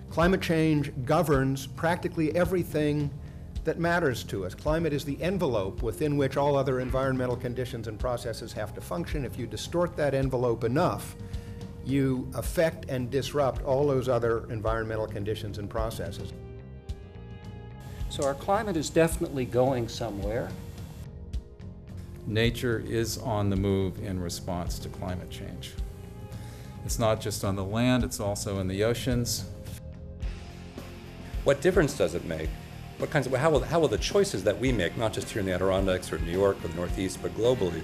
Climate change governs practically everything that matters to us. Climate is the envelope within which all other environmental conditions and processes have to function. If you distort that envelope enough, you affect and disrupt all those other environmental conditions and processes. So our climate is definitely going somewhere. Nature is on the move in response to climate change. It's not just on the land, it's also in the oceans. What difference does it make? How will the choices that we make, not just here in the Adirondacks or New York or the Northeast, but globally,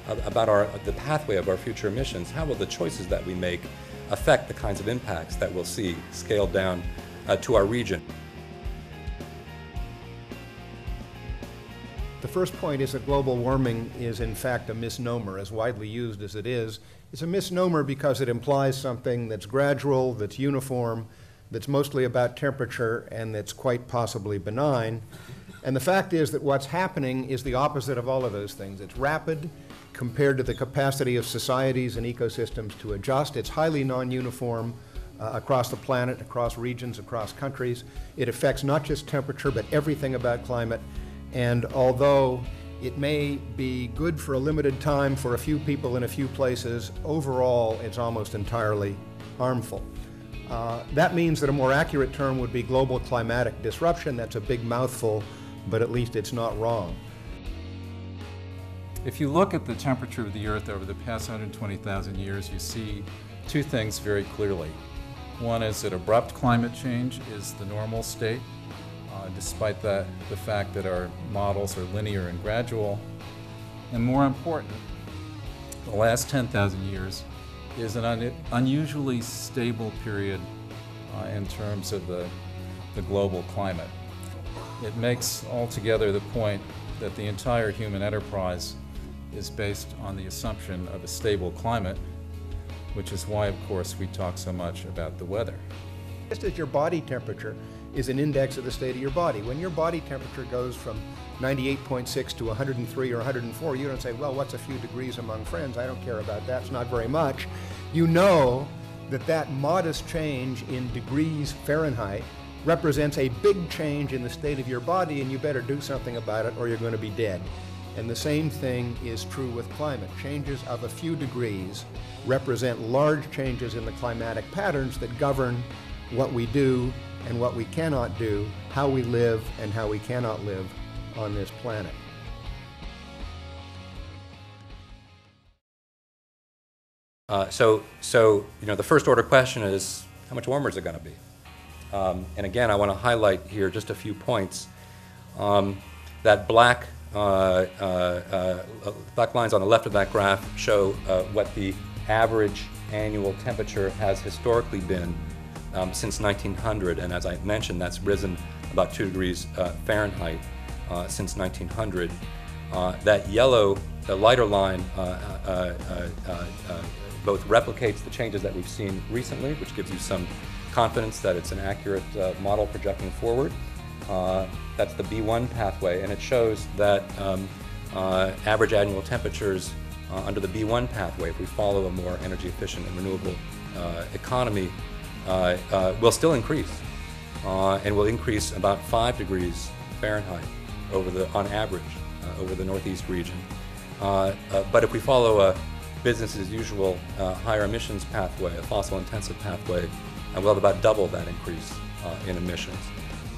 about the pathway of our future emissions, how will the choices that we make affect the kinds of impacts that we'll see scaled down to our region? The first point is that global warming is in fact a misnomer, as widely used as it is. It's a misnomer because it implies something that's gradual, that's uniform, that's mostly about temperature, and that's quite possibly benign. And the fact is that what's happening is the opposite of all of those things. It's rapid compared to the capacity of societies and ecosystems to adjust. It's highly non-uniform across the planet, across regions, across countries. It affects not just temperature, but everything about climate. And although it may be good for a limited time for a few people in a few places, overall it's almost entirely harmful. That means that a more accurate term would be global climatic disruption. That's a big mouthful, but at least it's not wrong. If you look at the temperature of the Earth over the past 120,000 years, you see two things very clearly. One is that abrupt climate change is the normal state, despite the fact that our models are linear and gradual. And more important, the last 10,000 years is an unusually stable period in terms of the global climate. It makes altogether the point that the entire human enterprise is based on the assumption of a stable climate, which is why, of course, we talk so much about the weather. Just as your body temperature is an index of the state of your body. When your body temperature goes from 98.6 to 103 or 104, you don't say, well, what's a few degrees among friends? I don't care about that. It's not very much. You know that that modest change in degrees Fahrenheit represents a big change in the state of your body, and you better do something about it or you're going to be dead. And the same thing is true with climate. Changes of a few degrees represent large changes in the climatic patterns that govern what we do and what we cannot do, how we live and how we cannot live on this planet. So the first order question is, how much warmer is it going to be? And again, I want to highlight here just a few points. That black lines on the left of that graph show what the average annual temperature has historically been since 1900, and as I mentioned, that's risen about 2 degrees Fahrenheit since 1900. That yellow, the lighter line, both replicates the changes that we've seen recently, which gives you some confidence that it's an accurate model projecting forward. That's the B1 pathway, and it shows that average annual temperatures under the B1 pathway, if we follow a more energy efficient and renewable economy, will still increase, and will increase about 5 degrees Fahrenheit on average over the Northeast region. But if we follow a business as usual higher emissions pathway, a fossil intensive pathway, we'll have about double that increase in emissions.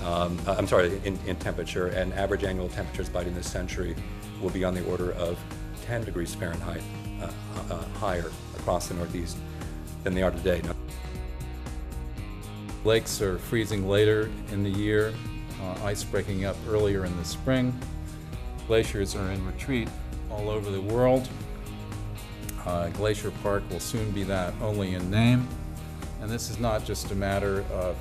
I'm sorry, in temperature, and average annual temperatures by the end of this century will be on the order of 10 degrees Fahrenheit higher across the Northeast than they are today. Now, lakes are freezing later in the year, ice breaking up earlier in the spring. Glaciers are in retreat all over the world. Glacier Park will soon be that only in name. And this is not just a matter of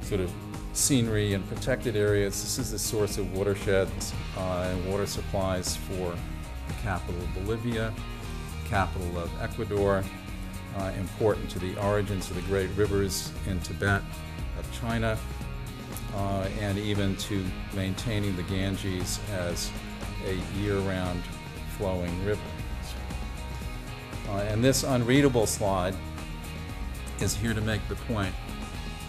sort of scenery and protected areas. This is the source of watersheds and water supplies for the capital of Bolivia, capital of Ecuador, important to the origins of the great rivers in Tibet, of China, and even to maintaining the Ganges as a year-round flowing river. And this unreadable slide is here to make the point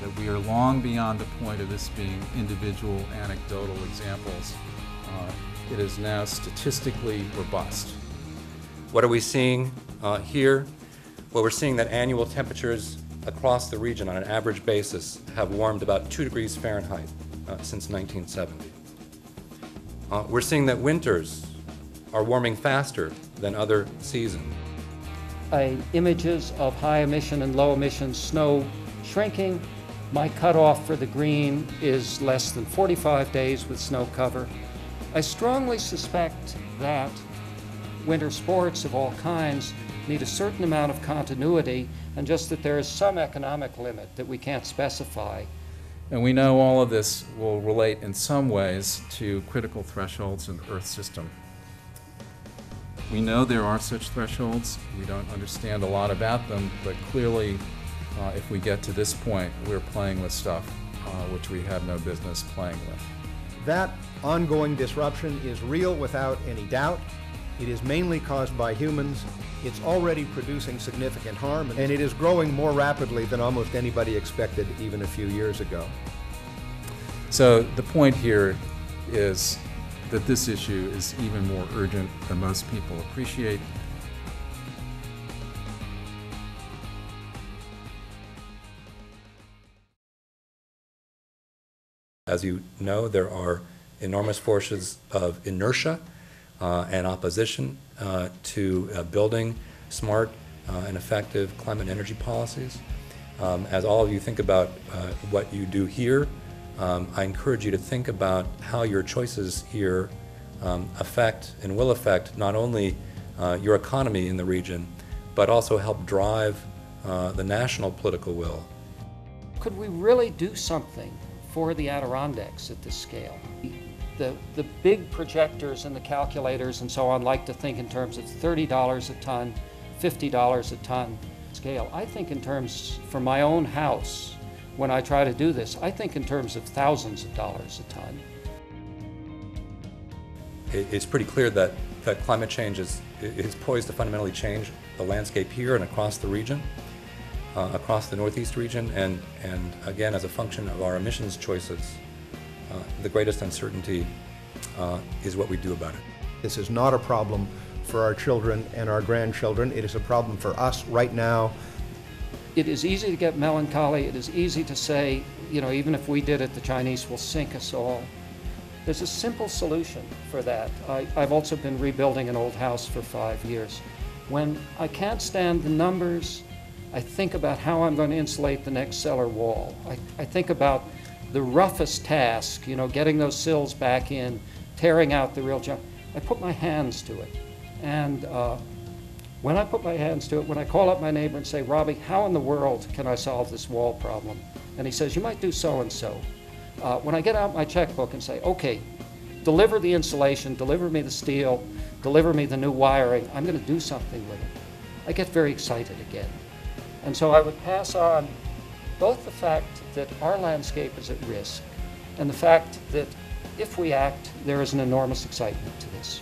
that we are long beyond the point of this being individual anecdotal examples. It is now statistically robust. What are we seeing here? Well, we're seeing that annual temperatures across the region on an average basis have warmed about 2 degrees Fahrenheit since 1970. We're seeing that winters are warming faster than other seasons. Images of high emission and low emission snow shrinking. My cutoff for the green is less than 45 days with snow cover. I strongly suspect that winter sports of all kinds need a certain amount of continuity, and just that there is some economic limit that we can't specify. And we know all of this will relate in some ways to critical thresholds in the Earth system. We know there are such thresholds. We don't understand a lot about them, but clearly, if we get to this point, we're playing with stuff which we have no business playing with. That ongoing disruption is real without any doubt. It is mainly caused by humans. It's already producing significant harm, and it is growing more rapidly than almost anybody expected even a few years ago. So the point here is that this issue is even more urgent than most people appreciate. As you know, there are enormous forces of inertia and opposition to building smart and effective climate and energy policies. As all of you think about what you do here, I encourage you to think about how your choices here affect and will affect not only your economy in the region, but also help drive the national political will. Could we really do something for the Adirondacks at this scale? The big projectors and the calculators and so on like to think in terms of $30 a ton, $50 a ton scale. I think in terms, for my own house, when I try to do this, I think in terms of thousands of dollars a ton. It's pretty clear that climate change is poised to fundamentally change the landscape here and across the region, across the Northeast region, and again, as a function of our emissions choices, the greatest uncertainty is what we do about it. This is not a problem for our children and our grandchildren. It is a problem for us right now. It is easy to get melancholy. It is easy to say, you know, even if we did it, the Chinese will sink us all. There's a simple solution for that. I've also been rebuilding an old house for 5 years. When I can't stand the numbers, I think about how I'm going to insulate the next cellar wall. I think about the roughest task, you know, getting those sills back in, tearing out the real junk. I put my hands to it. And when I put my hands to it, when I call up my neighbor and say, Robbie, how in the world can I solve this wall problem? And he says, you might do so-and-so. When I get out my checkbook and say, okay, deliver the insulation, deliver me the steel, deliver me the new wiring, I'm going to do something with it, I get very excited again. And so I would pass on both the fact that our landscape is at risk and the fact that if we act, there is an enormous excitement to this.